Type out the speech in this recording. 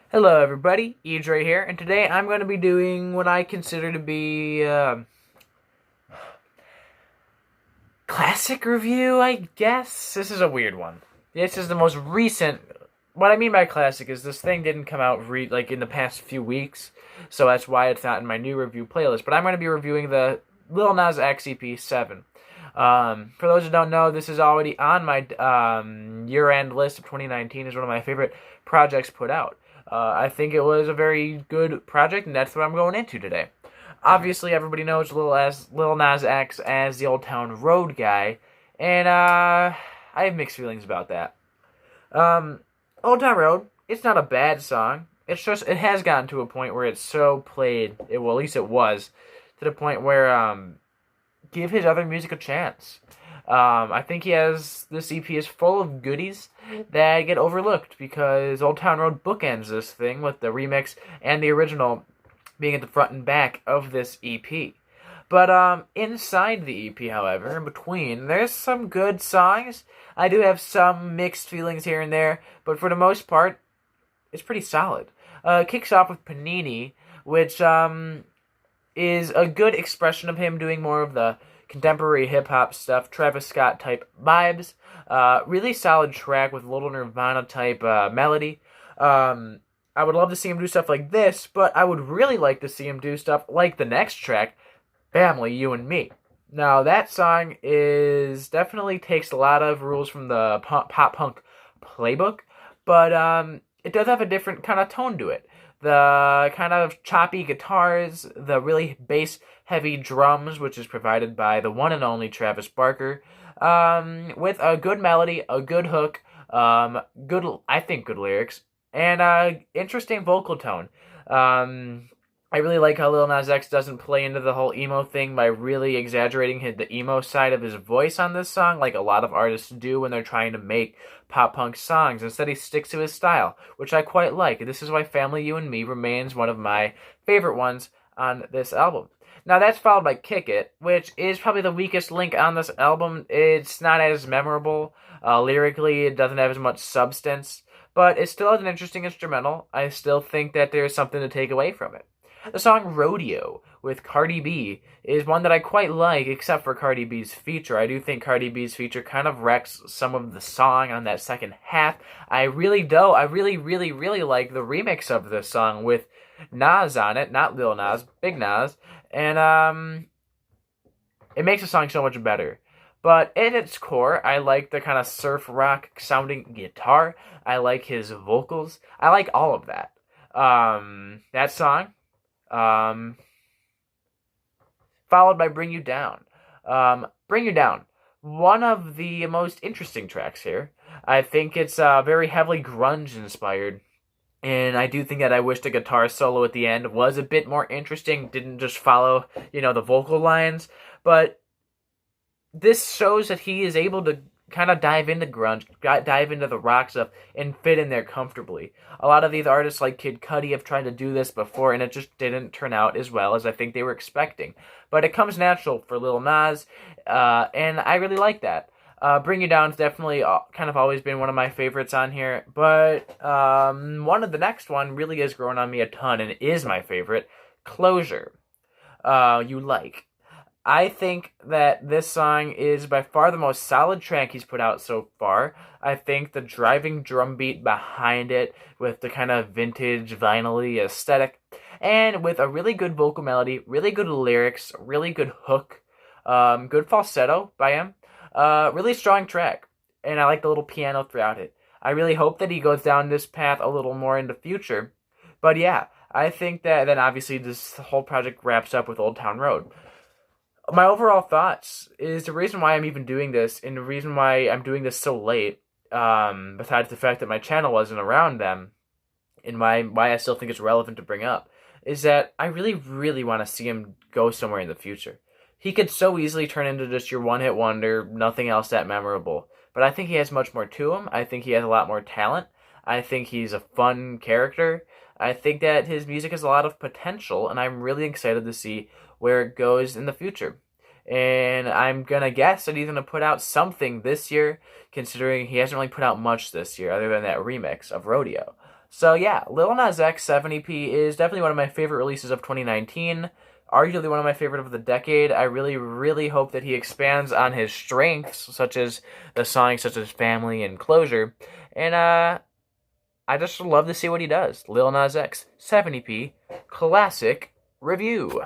Hello everybody, Edre here, and today I'm going to be doing what I consider to be classic review, I guess. This is a weird one. This is the most recent. What I mean by classic is this thing didn't come out like in the past few weeks, so that's why it's not in my new review playlist. But I'm going to be reviewing the Lil Nas X EP 7. For those who don't know, this is already on my year-end list of 2019. Is one of my favorite projects put out. I think it was a very good project, and that's what I'm going into today. Obviously, everybody knows Lil Nas X as the Old Town Road guy, and I have mixed feelings about that. Old Town Road, it's not a bad song. It's just it has gotten to a point where it's so played. Well, at least it was to the point where give his other music a chance. I think this EP is full of goodies that get overlooked because Old Town Road bookends this thing with the remix and the original being at the front and back of this EP. But inside the EP, however, in between, there's some good songs. I do have some mixed feelings here and there, but for the most part, it's pretty solid. It kicks off with Panini, which is a good expression of him doing more of the contemporary hip-hop stuff, Travis Scott type vibes. Really solid track with a little Nirvana type melody. I would love to see him do stuff like this, but I would really like to see him do stuff like the next track, Family, You and Me. Now, that song is definitely takes a lot of rules from the pop-punk playbook, but it does have a different kind of tone to it. The kind of choppy guitars, the really bass-heavy drums, which is provided by the one and only Travis Barker, with a good melody, a good hook, good lyrics, and interesting vocal tone. I really like how Lil Nas X doesn't play into the whole emo thing by really exaggerating the emo side of his voice on this song, like a lot of artists do when they're trying to make pop-punk songs. Instead, he sticks to his style, which I quite like. This is why Family, You and Me remains one of my favorite ones on this album. Now, that's followed by Kick It, which is probably the weakest link on this album. It's not as memorable. Lyrically, it doesn't have as much substance, but it still has an interesting instrumental. I still think that there's something to take away from it. The song Rodeo with Cardi B is one that I quite like, except for Cardi B's feature. I do think Cardi B's feature kind of wrecks some of the song on that second half. I really like the remix of this song with Nas on it, not Lil Nas, Big Nas, and it makes the song so much better. But in its core, I like the kind of surf rock sounding guitar. I like his vocals. I like all of that. That song. Followed by Bring You Down. Bring You Down. One of the most interesting tracks here. I think it's very heavily grunge inspired. And I do think that I wish the guitar solo at the end was a bit more interesting. Didn't just follow, the vocal lines. But this shows that he is able to kind of dive into grunge, dive into the rock stuff, and fit in there comfortably. A lot of these artists like Kid Cudi have tried to do this before, and it just didn't turn out as well as I think they were expecting. But it comes natural for Lil Nas, and I really like that. Bring You Down is definitely kind of always been one of my favorites on here, but the next one really has grown on me a ton and is my favorite, Closure. You like. I think that this song is by far the most solid track he's put out so far. I think the driving drum beat behind it with the kind of vintage vinyl-y aesthetic and with a really good vocal melody, really good lyrics, really good hook, good falsetto by him, really strong track. And I like the little piano throughout it. I really hope that he goes down this path a little more in the future. But yeah, I think that then obviously this whole project wraps up with Old Town Road. My overall thoughts is the reason why I'm even doing this, and the reason why I'm doing this so late, besides the fact that my channel wasn't around then, and why I still think it's relevant to bring up, is that I really want to see him go somewhere in the future. He could so easily turn into just your one-hit wonder, nothing else that memorable. But I think he has much more to him. I think he has a lot more talent. I think he's a fun character. I think that his music has a lot of potential, and I'm really excited to see where it goes in the future. And I'm going to guess that he's going to put out something this year, considering he hasn't really put out much this year, other than that remix of Rodeo. So yeah, Lil Nas X 70p is definitely one of my favorite releases of 2019. Arguably one of my favorite of the decade. I really, really hope that he expands on his strengths, such as the songs such as Family and Closure. And I just love to see what he does. Lil Nas X 70p classic review.